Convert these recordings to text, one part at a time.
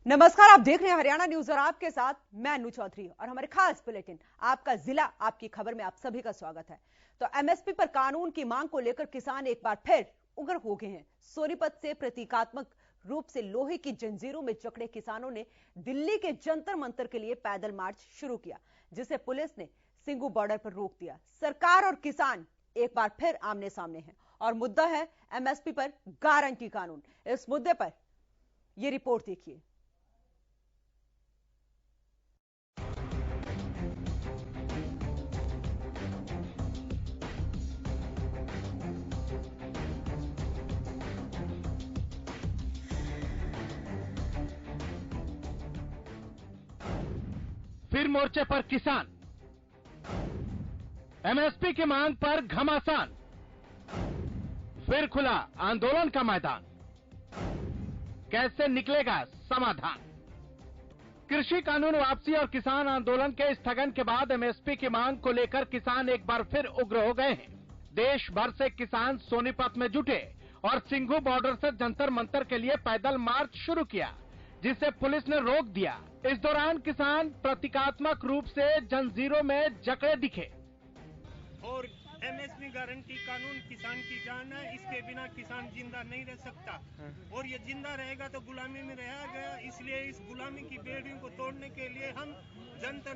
नमस्कार, आप देख रहे हैं हरियाणा न्यूज और आपके साथ मैं अनु चौधरी और हमारे खास बुलेटिन आपका जिला आपकी खबर में आप सभी का स्वागत है। तो एमएसपी पर कानून की मांग को लेकर किसान एक बार फिर उग्र हो गए हैं। सोनीपत से प्रतीकात्मक रूप से लोहे की जंजीरों में जकड़े किसानों ने दिल्ली के जंतर मंतर के लिए पैदल मार्च शुरू किया, जिसे पुलिस ने सिंगू बॉर्डर पर रोक दिया। सरकार और किसान एक बार फिर आमने सामने हैं और मुद्दा है एमएसपी पर गारंटी कानून। इस मुद्दे पर यह रिपोर्ट देखिए। फिर मोर्चे पर किसान, एमएसपी की मांग पर घमासान, फिर खुला आंदोलन का मैदान, कैसे निकलेगा समाधान। कृषि कानून वापसी और किसान आंदोलन के स्थगन के बाद एमएसपी की मांग को लेकर किसान एक बार फिर उग्र हो गए हैं। देश भर से किसान सोनीपत में जुटे और सिंघू बॉर्डर से जंतर मंतर के लिए पैदल मार्च शुरू किया, जिसे पुलिस ने रोक दिया। इस दौरान किसान प्रतीकात्मक रूप से जंजीरों में जकड़े दिखे। और एमएसपी गारंटी कानून किसान की जान है, इसके बिना किसान जिंदा नहीं रह सकता और ये जिंदा रहेगा तो गुलामी में रहा गया। इसलिए इस गुलामी की बेड़ियों को तोड़ने के लिए हम जनता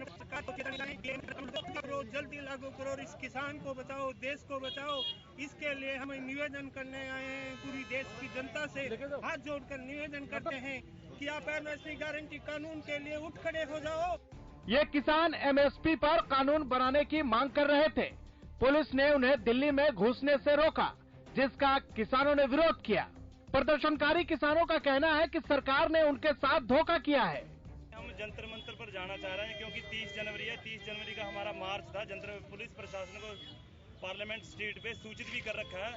करो, जल्दी लागू करो और इस किसान को बचाओ, देश को बचाओ। इसके लिए हम निवेदन करने आए हैं। पूरी देश की जनता से हाथ जोड़कर निवेदन करते हैं कि आप एमएसपी गारंटी कानून के लिए उठ खड़े हो जाओ। ये किसान एमएसपी पर कानून बनाने की मांग कर रहे थे। पुलिस ने उन्हें दिल्ली में घुसने से रोका, जिसका किसानों ने विरोध किया। प्रदर्शनकारी किसानों का कहना है कि सरकार ने उनके साथ धोखा किया है। हम जंतर मंतर पर जाना चाह रहे हैं क्योंकि 30 जनवरी है। 30 जनवरी का हमारा मार्च था। जंतर पुलिस प्रशासन को पार्लियामेंट स्ट्रीट पे सूचित भी कर रखा है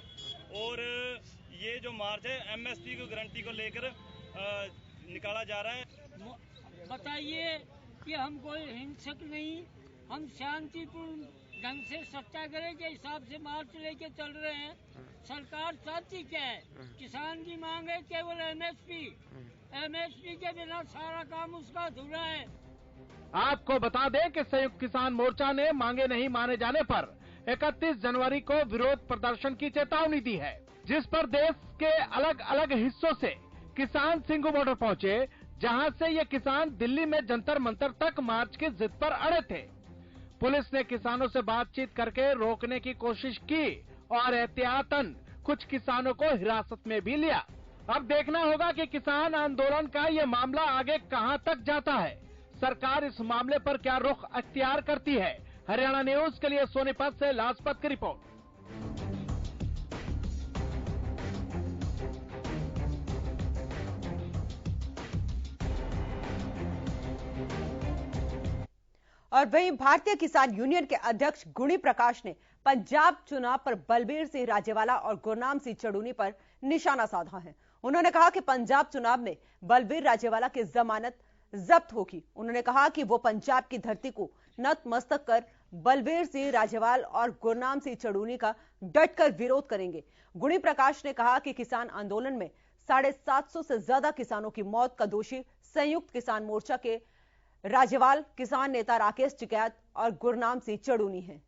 और ये जो मार्च है एमएसपी की गारंटी को लेकर निकाला जा रहा है। बताइए कि हम कोई हिंसक नहीं, हम शांतिपूर्ण ढंग से सत्याग्रह के हिसाब से मार्च लेके चल रहे हैं। सरकार चाहती क्या है? किसान की मांग है केवल एमएसपी। एमएसपी के बिना सारा काम उसका अधूरा है। आपको बता दें कि संयुक्त किसान मोर्चा ने मांगे नहीं माने जाने पर 31 जनवरी को विरोध प्रदर्शन की चेतावनी दी है, जिस पर देश के अलग अलग हिस्सों से किसान सिंघू बॉर्डर पहुंचे, जहां से ये किसान दिल्ली में जंतर मंतर तक मार्च की जिद पर अड़े थे। पुलिस ने किसानों से बातचीत करके रोकने की कोशिश की और एहतियातन कुछ किसानों को हिरासत में भी लिया। अब देखना होगा कि किसान आंदोलन का ये मामला आगे कहां तक जाता है। सरकार इस मामले पर क्या रुख अख्तियार करती है। हरियाणा न्यूज के लिए सोनीपत से लाजपत की रिपोर्ट। और वहीं भारतीय किसान यूनियन के अध्यक्ष गुणी प्रकाश ने पंजाब चुनाव पर बलबीर सिंह राजेवाला और गुरनाम सिंह चड़ूनी पर निशाना साधा है। उन्होंने कहा कि पंजाब चुनाव में बलबीर राजेवाला की जमानत जब्त होगी। उन्होंने कहा कि वो पंजाब की धरती को नतमस्तक कर बलबीर सिंह राजेवाल और गुरनाम सिंह चड़ूनी का डटकर विरोध करेंगे। गुणी प्रकाश ने कहा कि किसान आंदोलन में 750 से ज्यादा किसानों की मौत का दोषी संयुक्त किसान मोर्चा के राजेवाल, किसान नेता राकेश टिकैत और गुरनाम सिंह चड़ूनी हैं।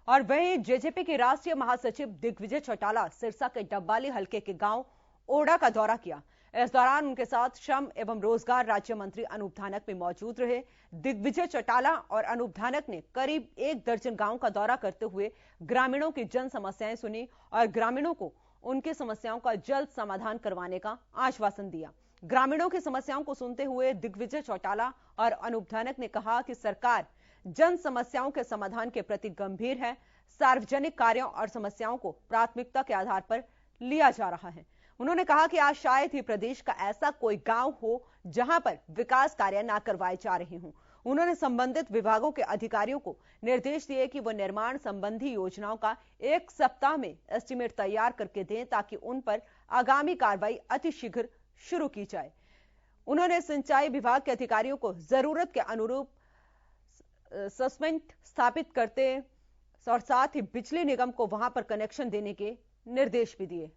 और वहीं जेजेपी के राष्ट्रीय महासचिव दिग्विजय चौटाला सिरसा के डब्बाली हलके के गांव ओड़ा का दौरा किया। इस दौरान उनके साथ श्रम एवं रोजगार राज्य मंत्री अनूप धानक भी मौजूद रहे। दिग्विजय चौटाला और अनूप धानक ने करीब 1 दर्जन गांव का दौरा करते हुए ग्रामीणों की जन समस्याएं सुनी और ग्रामीणों को उनकी समस्याओं का जल्द समाधान करवाने का आश्वासन दिया। ग्रामीणों की समस्याओं को सुनते हुए दिग्विजय चौटाला और अनूप धानक ने कहा कि सरकार जन समस्याओं के समाधान के प्रति गंभीर है। सार्वजनिक कार्यों और समस्याओं को प्राथमिकता के आधार पर लिया जा रहा है। उन्होंने कहा कि आज शायद ही प्रदेश का ऐसा कोई गांव हो जहां पर विकास कार्य ना करवाए जा रहे हों। उन्होंने संबंधित विभागों के अधिकारियों को निर्देश दिए कि वो निर्माण संबंधी योजनाओं का 1 सप्ताह में एस्टीमेट तैयार करके दें ताकि उन पर आगामी कार्रवाई अतिशीघ्र शुरू की जाए। उन्होंने सिंचाई विभाग के अधिकारियों को जरूरत के अनुरूप सस्पेंट स्थापित करते और साथ ही बिजली निगम को वहां पर कनेक्शन देने के निर्देश भी दिए।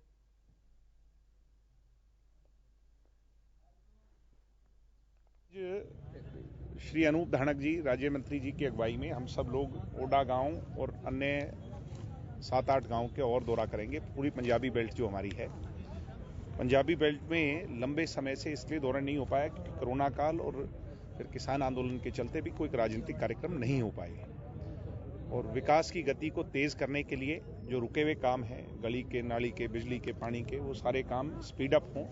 श्री अनूप धानक जी, राज्य मंत्री जी की अगुवाई में हम सब लोग ओडा गांव और अन्य 7-8 गांव के और दौरा करेंगे। पूरी पंजाबी बेल्ट जो हमारी है, पंजाबी बेल्ट में लंबे समय से इसलिए दौरा नहीं हो पाया क्योंकि कोरोना काल और फिर किसान आंदोलन के चलते भी कोई राजनीतिक कार्यक्रम नहीं हो पाए। और विकास की गति को तेज करने के लिए जो रुके हुए काम हैं, गली के, नाली के, बिजली के, पानी के, वो सारे काम स्पीड अप हों।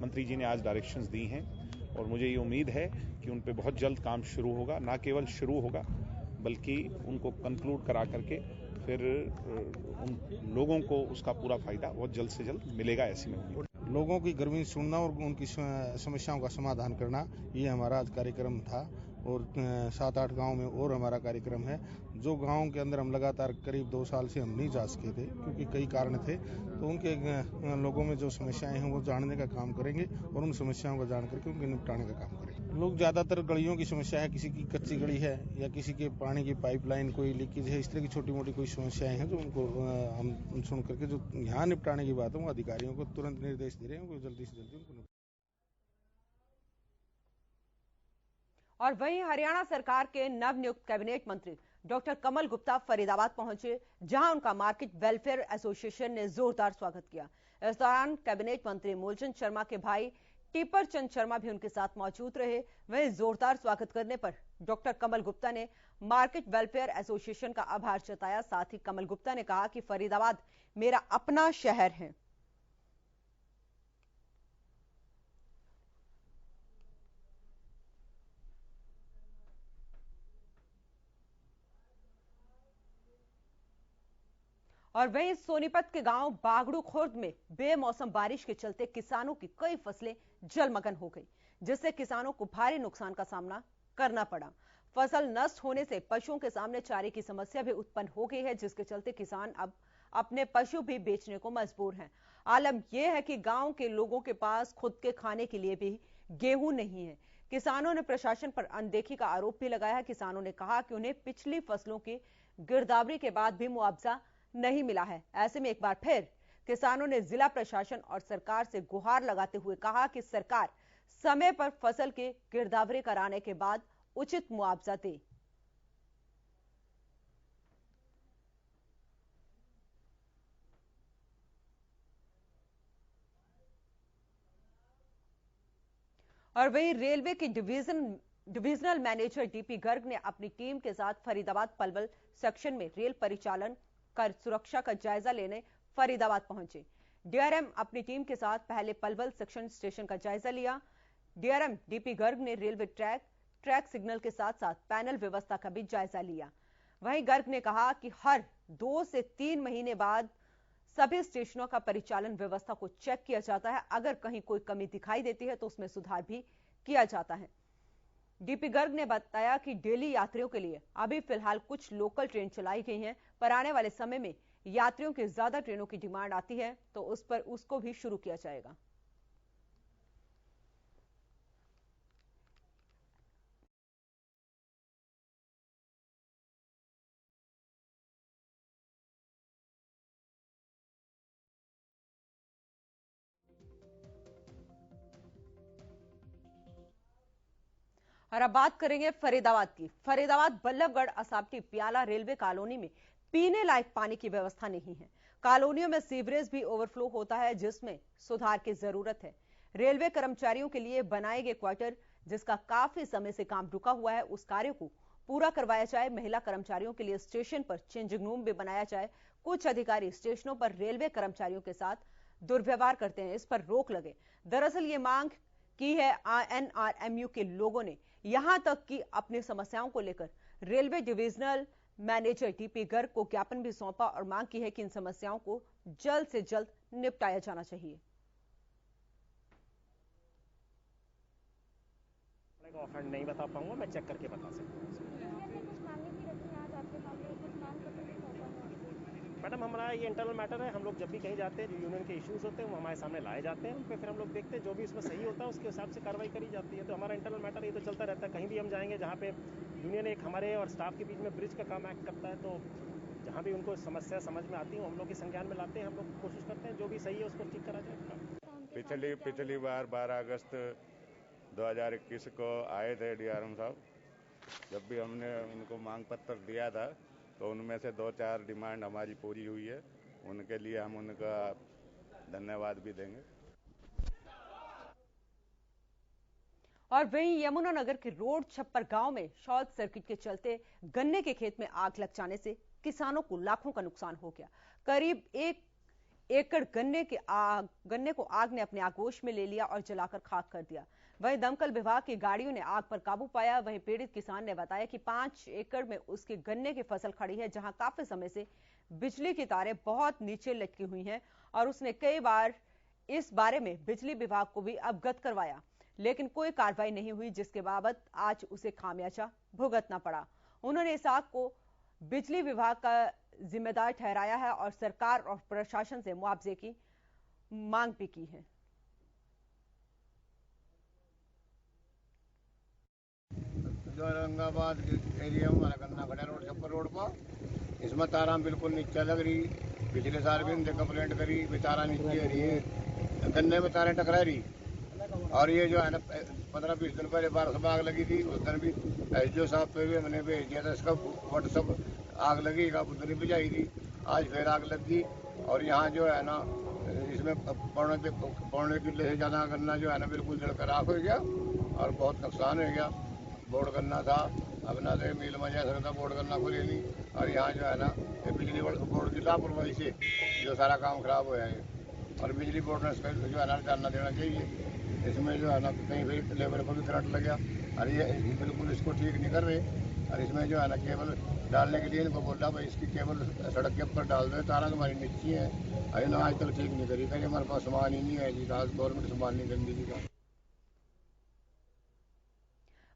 मंत्री जी ने आज डायरेक्शंस दी हैं और मुझे ये उम्मीद है कि उन पे बहुत जल्द काम शुरू होगा। ना केवल शुरू होगा बल्कि उनको कंक्लूड करा करके फिर उन लोगों को उसका पूरा फायदा बहुत जल्द से जल्द मिलेगा, ऐसी में उम्मीद। लोगों की गर्मी सुनना और उनकी समस्याओं का समाधान करना, ये हमारा आज कार्यक्रम था। और 7-8 गांव में और हमारा कार्यक्रम है। जो गांव के अंदर हम लगातार करीब 2 साल से हम नहीं जा सके थे क्योंकि कई कारण थे, तो उनके लोगों में जो समस्याएं हैं वो जानने का काम करेंगे और उन समस्याओं को जान करके उनके निपटाने का काम करेंगे। लोग ज्यादातर गलियों की समस्या है, किसी की कच्ची गली है या किसी के पानी की पाइपलाइन कोई लीकेज है, इस तरह की छोटी मोटी कोई समस्याएं हैं जो उनको हम सुन करके जो यहाँ निपटाने की बात है वो अधिकारियों को तुरंत निर्देश दे रहे हैं, वो जल्दी से जल्दी उनको। और वहीं हरियाणा सरकार के नवनियुक्त कैबिनेट मंत्री डॉक्टर कमल गुप्ता फरीदाबाद पहुंचे, जहां उनका मार्केट वेलफेयर एसोसिएशन ने जोरदार स्वागत किया। इस दौरान कैबिनेट मंत्री मूलचंद शर्मा के भाई टीपर चंद शर्मा भी उनके साथ मौजूद रहे। वहीं जोरदार स्वागत करने पर डॉक्टर कमल गुप्ता ने मार्केट वेलफेयर एसोसिएशन का आभार जताया। साथ ही कमल गुप्ता ने कहा कि फरीदाबाद मेरा अपना शहर है। और वहीं सोनीपत के गांव बागड़ू खुर्द में बेमौसम बारिश के चलते किसानों की कई फसलें जलमग्न हो गई, जिससे किसानों को भारी नुकसान का सामना करना पड़ा। फसल नष्ट होने से पशुओं के सामने चारे की समस्या भी उत्पन्न हो गई है, जिसके चलते किसान अब अपने पशु भी बेचने को मजबूर हैं। आलम यह है कि गांव के लोगों के पास खुद के खाने के लिए भी गेहूं नहीं है। किसानों ने प्रशासन पर अनदेखी का आरोप भी लगाया। किसानों ने कहा कि उन्हें पिछली फसलों की गिरदावरी के बाद भी मुआवजा नहीं मिला है। ऐसे में एक बार फिर किसानों ने जिला प्रशासन और सरकार से गुहार लगाते हुए कहा कि सरकार समय पर फसल के गिरदावरी कराने के बाद उचित मुआवजा दे। और वहीं रेलवे के डिविजनल मैनेजर डीपी गर्ग ने अपनी टीम के साथ फरीदाबाद पलवल सेक्शन में रेल परिचालन कर सुरक्षा का जायजा लेने फरीदाबाद पहुंचे। डीआरएम अपनी टीम के साथ पहले पलवल सेक्शन स्टेशन का जायजा लिया। डीआरएम डीपी गर्ग ने रेलवे ट्रैक सिग्नल के साथ साथ पैनल व्यवस्था का भी जायजा लिया। वहीं गर्ग ने कहा कि हर 2 से 3 महीने बाद सभी स्टेशनों का परिचालन व्यवस्था को चेक किया जाता है। अगर कहीं कोई कमी दिखाई देती है तो उसमें सुधार भी किया जाता है। डीपी गर्ग ने बताया कि डेली यात्रियों के लिए अभी फिलहाल कुछ लोकल ट्रेन चलाई गई हैं, पर आने वाले समय में यात्रियों की ज्यादा ट्रेनों की डिमांड आती है तो उस पर उसको भी शुरू किया जाएगा। और अब बात करेंगे फरीदाबाद की। फरीदाबाद बल्लभगढ़ असाबटी प्याला रेलवे कॉलोनी में पीने लायक पानी की व्यवस्था नहीं है। कॉलोनियों में सीवरेज भी ओवरफ्लो होता है, जिसमें सुधार की जरूरत है। रेलवे कर्मचारियों के लिए बनाए गए क्वार्टर, जिसका काफी समय से काम रुका हुआ है, उस कार्य को पूरा करवाया जाए। महिला कर्मचारियों के लिए स्टेशन पर चेंजिंग रूम भी बनाया जाए। कुछ अधिकारी स्टेशनों पर रेलवे कर्मचारियों के साथ दुर्व्यवहार करते हैं, इस पर रोक लगे। दरअसल ये मांग की है एनआरएमयू के लोगों ने। यहां तक कि अपनी समस्याओं को लेकर railway divisional manager DP Garg को ज्ञापन भी सौंपा और मांग की है कि इन समस्याओं को जल्द से जल्द निपटाया जाना चाहिए। ऑफ हैंड नहीं बता पाऊंगा, मैं चेक करके बता सकता हूँ। मैडम हमारा ये इंटरनल मैटर है, हम लोग जब भी कहीं जाते हैं जो यूनियन के इश्यूज होते हैं वो हमारे सामने लाए जाते हैं, उन पर फिर हम लोग देखते हैं जो भी इसमें सही होता है उसके हिसाब से कार्रवाई करी जाती है। तो हमारा इंटरनल मैटर ये तो चलता रहता है, कहीं भी हम जाएंगे जहाँ पे यूनियन एक हमारे और स्टाफ के बीच में ब्रिज का काम एक्ट करता है, तो जहाँ भी उनको समस्या समझ में आती है हम लोग के संज्ञान में लाते हैं, हम लोग कोशिश करते हैं जो भी सही है उसको ठीक करा जाए। पिछली बार 12 अगस्त 2021 को आए थे डीआरएम साहब, जब भी हमने उनको मांग पत्र दिया था तो उनमें से 2-4 डिमांड हमारी पूरी हुई है, उनके लिए हम उनका धन्यवाद भी देंगे। और वहीं यमुनानगर के रोड छप्पर गांव में शॉर्ट सर्किट के चलते गन्ने के खेत में आग लग जाने से किसानों को लाखों का नुकसान हो गया। करीब 1 एकड़ गन्ने को आग ने अपने आगोश में ले लिया और जलाकर खाक कर दिया। वहीं दमकल विभाग की गाड़ियों ने आग पर काबू पाया। वहीं पीड़ित किसान ने बताया कि 5 एकड़ में उसके गन्ने की फसल खड़ी है, जहां काफी समय से बिजली की तारें बहुत नीचे लटकी हुई हैं और उसने कई बार इस बारे में बिजली विभाग को भी अवगत करवाया, लेकिन कोई कार्रवाई नहीं हुई, जिसके बाबत आज उसे खामियाजा भुगतना पड़ा। उन्होंने इस आग को बिजली विभाग का जिम्मेदार ठहराया है और सरकार और प्रशासन से मुआवजे की मांग भी की है। जो औरंगाबाद एरिया में हमारा गन्ना खड़ा रोड छप्पर रोड पर, इसमें तारा बिल्कुल नीचे लग रही। पिछले साल भी इनसे कंप्लेंट करी, बेचारा नीचे रही है, गन्ने में तारें टकरा रही। और ये जो है ना 15-20 दिन पहले बारिश में आग लगी थी, उस दिन भी एसडीओ साहब पे भी मैंने भेज दिया था, इसका व्हाट्सअप आग लगी का उधर बुझाई थी, आज फिर आग लग गई। और यहाँ जो है ना इसमें पौने किलो से ज़्यादा गन्ना जो है ना बिल्कुल जलकर राख हो गया और बहुत नुकसान हो गया। बोर्ड गन्ना था, अब ना तो मिल में जा सकता, बोर्ड गन्ना खुले नहीं। और यहाँ जो है ना बिजली बोर्ड की लापरवाही से जो सारा काम खराब हो है, और बिजली बोर्ड ने इसका जो है ना जानना देना चाहिए। इसमें जो है ना कहीं भी लेबर को भी करंट लग गया और ये बिल्कुल इसको ठीक नहीं कर रहे। और इसमें जो है ना केबल डालने के लिए इनको बोल रहा भाई इसकी केबल सड़क के ऊपर डाल दो, तारा हमारी नीची है, अरे ना आज तक ठीक नहीं करी, कहीं हमारे पास सामान ही नहीं है जी, आज गवर्नमेंट सामान नहीं करनी जी का।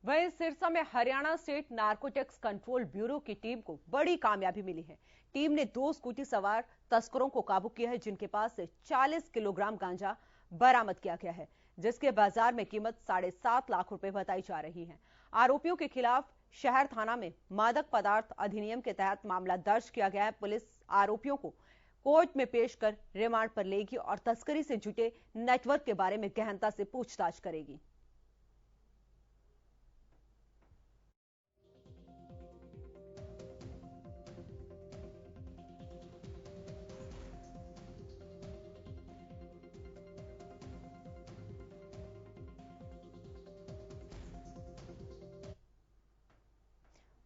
वहीं सिरसा में Haryana state narcotics control bureau की टीम को बड़ी कामयाबी मिली है। टीम ने 2 स्कूटी सवार तस्करों को काबू किया है, जिनके पास से 40 किलोग्राम गांजा बरामद किया गया है, जिसके बाजार में कीमत 7.5 लाख रुपए बताई जा रही है। आरोपियों के खिलाफ शहर थाना में मादक पदार्थ अधिनियम के तहत मामला दर्ज किया गया है। पुलिस आरोपियों को कोर्ट में पेश कर रिमांड पर लेगी और तस्करी से जुटे नेटवर्क के बारे में गहनता से पूछताछ करेगी।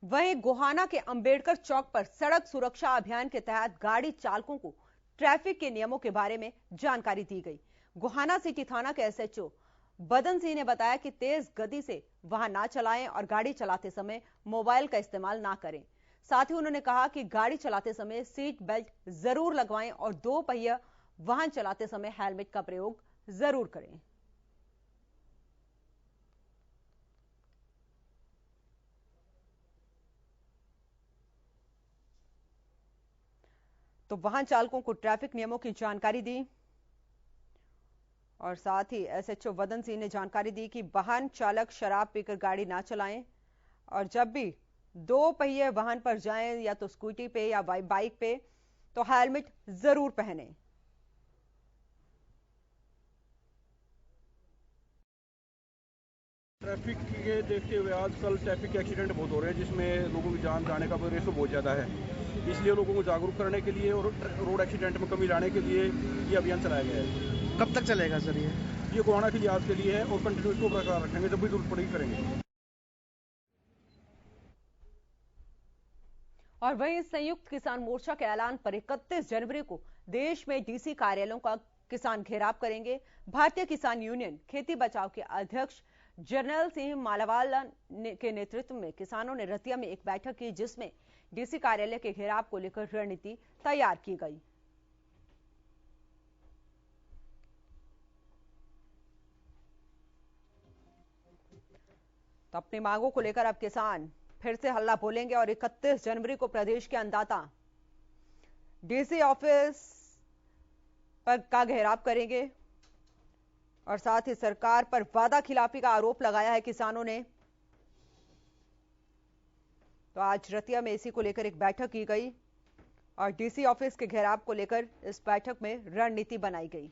वहीं गोहाना के अंबेडकर चौक पर सड़क सुरक्षा अभियान के तहत गाड़ी चालकों को ट्रैफिक के नियमों के बारे में जानकारी दी गई। गोहाना सिटी थाना के एसएचओ बदन सिंह ने बताया कि तेज गति से वाहन ना चलाएं और गाड़ी चलाते समय मोबाइल का इस्तेमाल ना करें। साथ ही उन्होंने कहा कि गाड़ी चलाते समय सीट बेल्ट जरूर लगवाएं और 2 पहिया वाहन चलाते समय हेलमेट का प्रयोग जरूर करें। तो वाहन चालकों को ट्रैफिक नियमों की जानकारी दी और साथ ही एसएचओ वदन सिंह ने जानकारी दी कि वाहन चालक शराब पीकर गाड़ी ना चलाएं और जब भी 2 पहिए वाहन पर जाएं, या तो स्कूटी पे या बाइक पे, तो हेलमेट जरूर पहनें। ट्रैफिक के देखते हुए आजकल ट्रैफिक एक्सीडेंट बहुत हो रहे हैं, जिसमें लोगों की जान जाने का रेशो बहुत ज़्यादा है। इसलिए लोगों को जागरूक करने के लिए और रोड एक्सीडेंट में कमी लाने के लिए ये अभियान चलाया गया है। कब तक चलेगा सर ये गोहाना के लिए आज के लिए है और कंटिन्यू इसको बरकरार रखेंगे, जब भी जरूरत पड़ेगी करेंगे। और वहीं संयुक्त किसान मोर्चा के ऐलान पर 31 जनवरी को देश में डीसी कार्यालयों का किसान घेराव करेंगे। भारतीय किसान यूनियन खेती बचाओ के अध्यक्ष जर्नैल सिंह मालावाल के नेतृत्व में किसानों ने रतिया में एक बैठक की, जिसमें डीसी कार्यालय के घेराव को लेकर रणनीति तैयार की गई। अपनी मांगों को लेकर अब किसान फिर से हल्ला बोलेंगे और 31 जनवरी को प्रदेश के अन्नदाता डीसी ऑफिस पर का घेराव करेंगे और साथ ही सरकार पर वादा खिलाफी का आरोप लगाया है किसानों ने। तो आज रतिया में इसी को लेकर एक बैठक की गई और डीसी ऑफिस के घेराव को लेकर इस बैठक में रणनीति बनाई गई।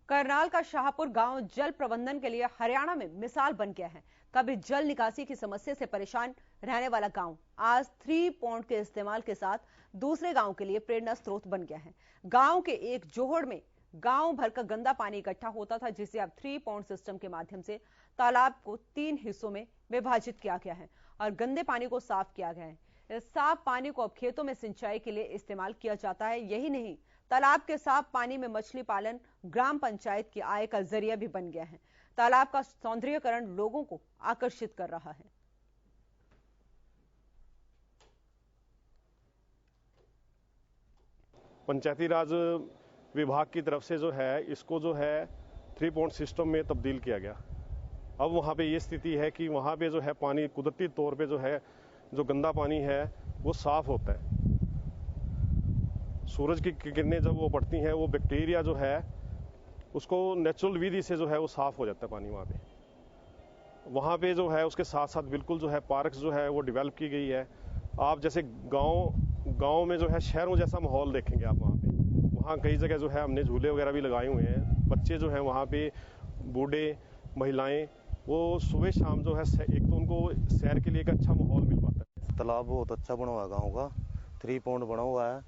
करनाल का शाहपुर गांव जल प्रबंधन के लिए हरियाणा में मिसाल बन गया है। कभी जल निकासी की समस्या से परेशान रहने वाला गांव आज 3 पॉइंट के इस्तेमाल के साथ दूसरे गांव के लिए प्रेरणा स्रोत बन गया है। गांव के एक जोहड़ में गांव भर का गंदा पानी इकट्ठा होता था, जिसे अब 3 पॉइंट सिस्टम के माध्यम से तालाब को 3 हिस्सों में विभाजित किया गया है और गंदे पानी को साफ किया गया है। इस साफ पानी को अब खेतों में सिंचाई के लिए इस्तेमाल किया जाता है। यही नहीं, तालाब के साफ पानी में मछली पालन ग्राम पंचायत की आय का जरिया भी बन गया है। तालाब का सौंदर्यीकरण लोगों को आकर्षित कर रहा है। पंचायती राज विभाग की तरफ से जो है इसको जो है 3 पॉइंट सिस्टम में तब्दील किया गया। अब वहाँ पे ये स्थिति है कि वहाँ पे जो है पानी कुदरती तौर पे जो है जो गंदा पानी है वो साफ होता है। सूरज की किरणें जब वो पड़ती हैं वो बैक्टीरिया जो है उसको नेचुरल विधि से जो है वो साफ हो जाता है पानी वहाँ पे जो है उसके साथ साथ बिल्कुल जो है पार्क जो है वो डेवलप की गई है। आप जैसे गांव में जो है शहरों जैसा माहौल देखेंगे आप वहाँ कई जगह जो है हमने झूले वगैरह भी लगाए हुए हैं। बच्चे जो हैं वहाँ पे बूढ़े महिलाएं वो सुबह शाम जो है एक तो उनको सैर के लिए एक अच्छा माहौल मिल पाता है। तालाब बहुत अच्छा बना हुआ है गाँव का, 3 पॉइंट बना हुआ है।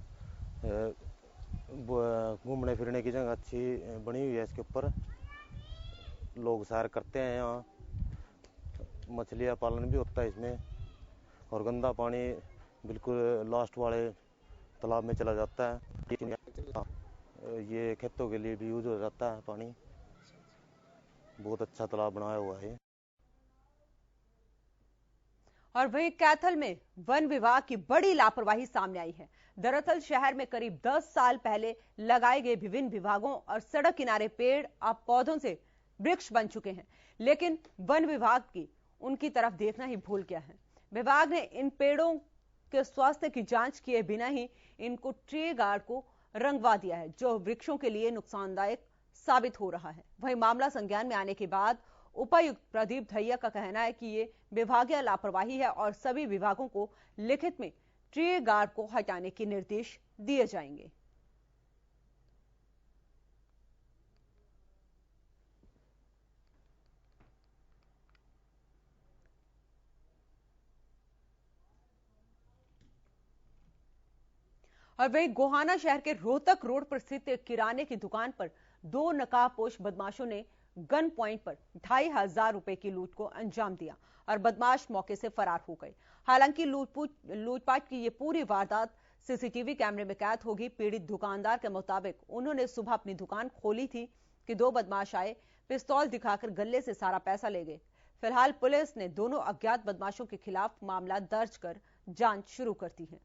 घूमने फिरने की जगह अच्छी बनी हुई है। इसके ऊपर लोग सैर करते हैं, यहाँ मछलियाँ पालन भी होता है इसमें और गंदा पानी बिल्कुल लास्ट वाले तालाब में चला जाता है। ये खेतों के लिए भी यूज हो जाता है पानी। बहुत अच्छा तालाब बनाया हुआ है। और वहीं कैथल में वन विभाग की बड़ी लापरवाही सामने आई है। दरअसल शहर में करीब 10 साल पहले लगाए गए विभिन्न विभागों और सड़क किनारे पेड़ अब पौधों से वृक्ष बन चुके हैं, लेकिन वन विभाग की उनकी तरफ देखना ही भूल गया है। विभाग ने इन पेड़ों के स्वास्थ्य की जांच किए बिना ही इनको ट्री गार्ड को रंगवा दिया है, जो वृक्षों के लिए नुकसानदायक साबित हो रहा है। वहीं मामला संज्ञान में आने के बाद उपायुक्त प्रदीप धैया का कहना है कि ये विभागीय लापरवाही है और सभी विभागों को लिखित में ट्री गार्ड को हटाने के निर्देश दिए जाएंगे। और वहीं गोहाना शहर के रोहतक रोड पर स्थित एक किराने की दुकान पर 2 नकाबपोश बदमाशों ने गन पॉइंट पर 2500 रुपए की लूट को अंजाम दिया और बदमाश मौके से फरार हो गए। हालांकि लूटपाट की ये पूरी वारदात सीसीटीवी कैमरे में कैद होगी। पीड़ित दुकानदार के मुताबिक उन्होंने सुबह अपनी दुकान खोली थी कि 2 बदमाश आए, पिस्तौल दिखाकर गले से सारा पैसा ले गए। फिलहाल पुलिस ने दोनों अज्ञात बदमाशों के खिलाफ मामला दर्ज कर जांच शुरू कर दी है।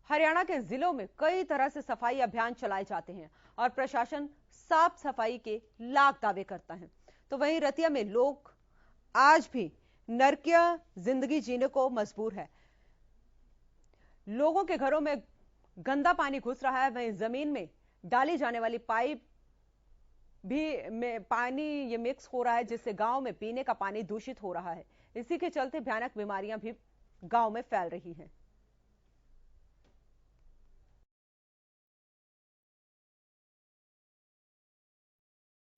हरियाणा के जिलों में कई तरह से सफाई अभियान चलाए जाते हैं और प्रशासन साफ सफाई के लाख दावे करता है। तो वहीं रतिया में लोग आज भी नरकिया जिंदगी जीने को मजबूर है। लोगों के घरों में गंदा पानी घुस रहा है, वहीं जमीन में डाली जाने वाली पाइप भी में पानी ये मिक्स हो रहा है, जिससे गांव में पीने का पानी दूषित हो रहा है। इसी के चलते भयानक बीमारियां भी गांव में फैल रही हैं।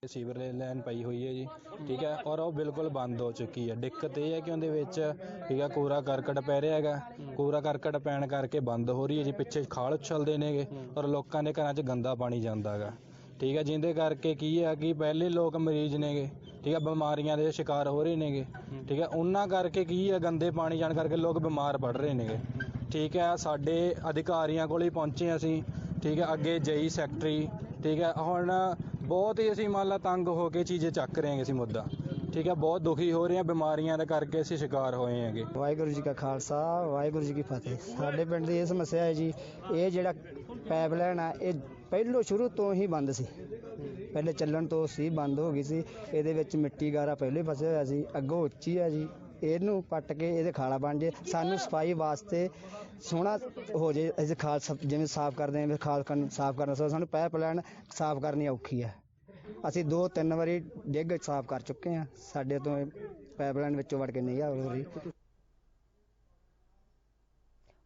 सीवर लाइन पाई हुई है जी, ठीक है, और वो बिल्कुल बंद हो चुकी है। दिक्कत ये है कि ਉਹਦੇ ਵਿੱਚ ਠੀਕ ਹੈ ਕੂੜਾ ਕਰਕਟ ਪੈ ਰਿਹਾ ਹੈਗਾ, ਕੂੜਾ ਕਰਕਟ ਪੈਣ ਕਰਕੇ ਬੰਦ ਹੋ ਰਹੀ ਹੈ ਜੀ। ਪਿੱਛੇ ਖਾਲ ਉਛਲਦੇ ਨੇਗੇ ਔਰ ਲੋਕਾਂ ਦੇ ਘਰਾਂ 'ਚ ਗੰਦਾ ਪਾਣੀ ਜਾਂਦਾ ਹੈਗਾ, ਠੀਕ ਹੈ, ਜਿਹਦੇ ਕਰਕੇ ਕੀ ਹੈ ਕਿ ਪਹਿਲੇ ਲੋਕ ਮਰੀਜ਼ ਨੇਗੇ, ਠੀਕ ਹੈ, ਬਿਮਾਰੀਆਂ ਦੇ ਸ਼ਿਕਾਰ ਹੋ ਰਹੇ ਨੇਗੇ, ਠੀਕ ਹੈ, ਉਹਨਾਂ ਕਰਕੇ ਕੀ ਹੈ ਗੰਦੇ ਪਾਣੀ ਜਾਣ ਕਰਕੇ ਲੋਕ ਬਿਮਾਰ ਪੜ ਰਹੇ ਨੇਗੇ, ਠੀਕ ਹੈ। ਸਾਡੇ ਅਧਿਕਾਰੀਆਂ ਕੋਲ ਹੀ ਪਹੁੰਚੇ ਅਸੀਂ, ਠੀਕ ਹੈ, ਅੱਗੇ ਜਈ ਸੈਕਟਰੀ, ਠੀਕ ਹੈ। ਹੁਣ ਬਹੁਤ ਹੀ ਅਸੀਂ ਮੰਨ ਲਾ ਤੰਗ ਹੋ ਕੇ ਚੀਜ਼ੇ ਚੱਕ ਰਹੇ ਹਾਂ ਅਸੀਂ ਮੁੱਦਾ, ਠੀਕ ਹੈ। ਬਹੁਤ ਦੁਖੀ ਹੋ ਰਹੇ ਹਾਂ, ਬਿਮਾਰੀਆਂ ਦੇ ਕਰਕੇ ਅਸੀਂ ਸ਼ਿਕਾਰ ਹੋਏ ਹੈਗੇ। ਵਾਹਿਗੁਰੂ ਜੀ ਕਾ ਖਾਲਸਾ, ਵਾਹਿਗੁਰੂ ਜੀ ਕੀ ਫਤਿਹ। ਸਾਡੇ ਪਿੰਡ ਦੀ ਇਹ ਸਮੱਸਿਆ ਹੈ ਜੀ, ਇਹ ਜਿਹੜਾ ਪਾਈਪਲਾਈਨ ਆ ਇਹ ਪਹਿਲੋਂ ਸ਼ੁਰੂ ਤੋਂ ਹੀ ਬੰਦ ਸੀ, ਪਹਿਲੇ ਚੱਲਣ ਤੋਂ ਸੀ ਬੰਦ ਹੋ ਗਈ ਸੀ। ਇਹਦੇ ਵਿੱਚ ਮਿੱਟੀ ਗਾਰਾ ਪਹਿਲੇ ਫਸਿਆ ਹੋਇਆ ਸੀ, ਅੱਗੋਂ ਉੱਚੀ ਹੈ ਜੀ। ਇਹਨੂੰ ਪੱਟ ਕੇ ਇਹਦੇ ਖਾਲਾ ਬਣ ਜੇ, ਸਾਨੂੰ ਸਫਾਈ ਵਾਸਤੇ ਸੋਹਣਾ ਹੋ ਜੇ। ਅਸੀਂ ਖਾਲ ਜਿਵੇਂ ਸਾਫ਼ ਕਰਦੇ ਹਾਂ, ਖਾਲ ਸਾਫ਼ ਕਰਨਾ, ਸਾਨੂੰ ਪਾਈਪਲਾਈਨ ਸਾਫ਼ ਕਰਨੀ ਔਖੀ ਹੈ। ਅਸੀਂ 2-3 ਵਾਰੀ ਡਿੱਗ ਸਾਫ਼ ਕਰ ਚੁੱਕੇ हैं, ਸਾਡੇ ਤੋਂ पाइपलाइन ਵਿੱਚੋਂ ਵੜ के नहीं आ रही।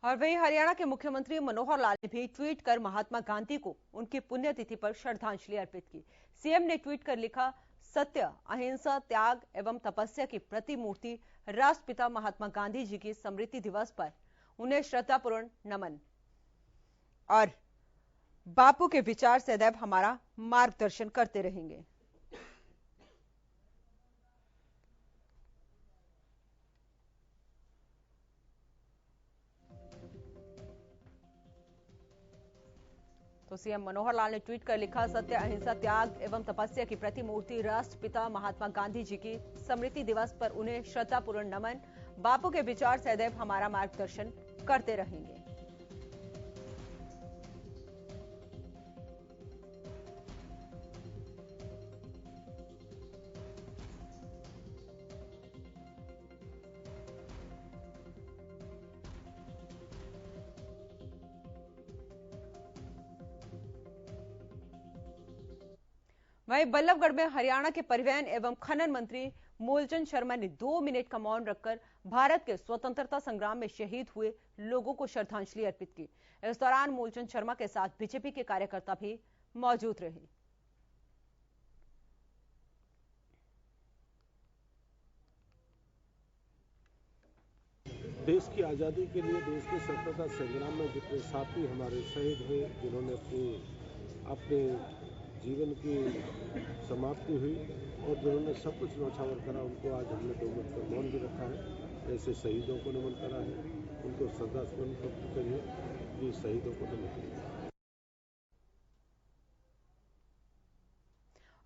और वहीं हरियाणा के मुख्यमंत्री मनोहर लाल ने भी ट्वीट कर महात्मा गांधी को उनकी पुण्यतिथि पर श्रद्धांजलि अर्पित की। सीएम ने ट्वीट कर लिखा, सत्य, अहिंसा, त्याग एवं तपस्या की प्रतिमूर्ति राष्ट्रपिता महात्मा गांधी जी की स्मृति दिवस पर उन्हें श्रद्धापूर्ण नमन। और बापू के विचार सदैव हमारा मार्गदर्शन करते रहेंगे। तो सीएम मनोहर लाल ने ट्वीट कर लिखा, सत्य, अहिंसा, त्याग एवं तपस्या की प्रतिमूर्ति राष्ट्रपिता महात्मा गांधी जी की स्मृति दिवस पर उन्हें श्रद्धापूर्ण नमन। बापू के विचार सदैव हमारा मार्गदर्शन करते रहेंगे। वहीं बल्लभगढ़ में हरियाणा के परिवहन एवं खनन मंत्री मूलचंद शर्मा ने 2 मिनट का मौन रखकर भारत के स्वतंत्रता संग्राम में शहीद हुए लोगों को श्रद्धांजलि अर्पित की। इस दौरान मूलचंद शर्मा के साथ बीजेपी के कार्यकर्ता भी मौजूद रहे। देश की आज़ादी के लिए, देश के स्वतंत्रता संग्राम में जितने साथी हमारे शहीद हुए, जिन्होंने अपने जीवन की समाप्ति हुई और जिन्होंने सब कुछ न्यौछावर करा, उनको आज हमने 2 मिनट का मौन भी रखा है। ऐसे शहीदों को नमन करा है, उनको श्रद्धासुमन अर्पित करिए कि शहीदों को नमन करिए।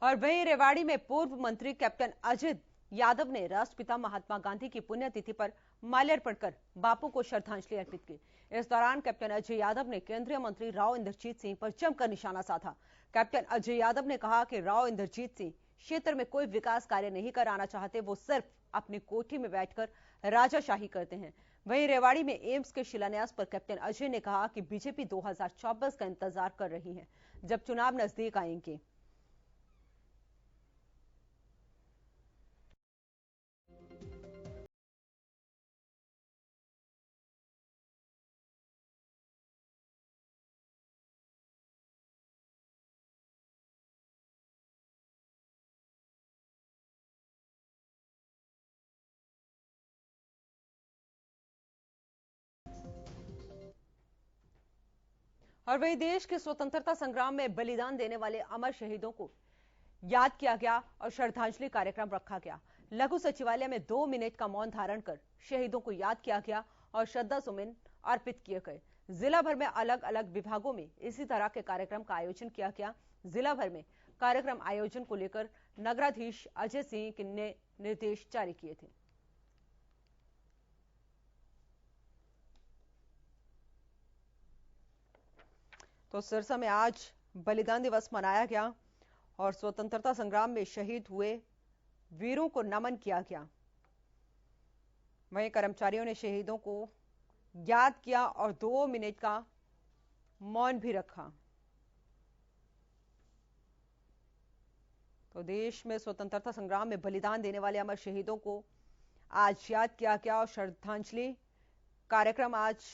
और वहीं रेवाड़ी में पूर्व मंत्री कैप्टन अजय यादव ने राष्ट्रपिता महात्मा गांधी की पुण्यतिथि पर माल्यार्पण कर बापू को श्रद्धांजलि अर्पित की। इस दौरान कैप्टन अजय यादव ने केंद्रीय मंत्री राव इंद्रजीत सिंह पर जमकर निशाना साधा। कैप्टन अजय यादव ने कहा कि राव इंद्रजीत सिंह क्षेत्र में कोई विकास कार्य नहीं कराना चाहते, वो सिर्फ अपनी कोठी में बैठकर राजाशाही करते हैं। वहीं रेवाड़ी में एम्स के शिलान्यास पर कैप्टन अजय ने कहा कि बीजेपी 2024 का इंतजार कर रही है, जब चुनाव नजदीक आएंगे। और वहीं देश के स्वतंत्रता संग्राम में बलिदान देने वाले अमर शहीदों को याद किया गया और श्रद्धांजलि कार्यक्रम रखा गया। लघु सचिवालय में 2 मिनट का मौन धारण कर शहीदों को याद किया गया और श्रद्धा सुमन अर्पित किए गए। जिला भर में अलग अलग विभागों में इसी तरह के कार्यक्रम का आयोजन किया गया। जिला भर में कार्यक्रम आयोजन को लेकर नगराधीश अजय सिंह ने निर्देश जारी किए थे। तो सिरसा में आज बलिदान दिवस मनाया गया और स्वतंत्रता संग्राम में शहीद हुए वीरों को नमन किया गया। वहीं कर्मचारियों ने शहीदों को याद किया और 2 मिनट का मौन भी रखा। तो देश में स्वतंत्रता संग्राम में बलिदान देने वाले अमर शहीदों को आज याद किया गया और श्रद्धांजलि कार्यक्रम आज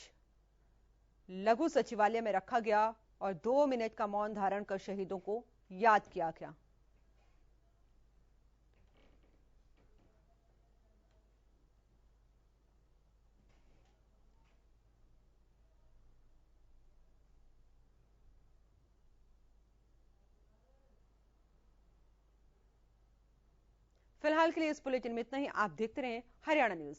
लघु सचिवालय में रखा गया और 2 मिनट का मौन धारण कर शहीदों को याद किया गया। फिलहाल के लिए इस बुलेटिन में इतना ही। आप देखते रहें हरियाणा न्यूज।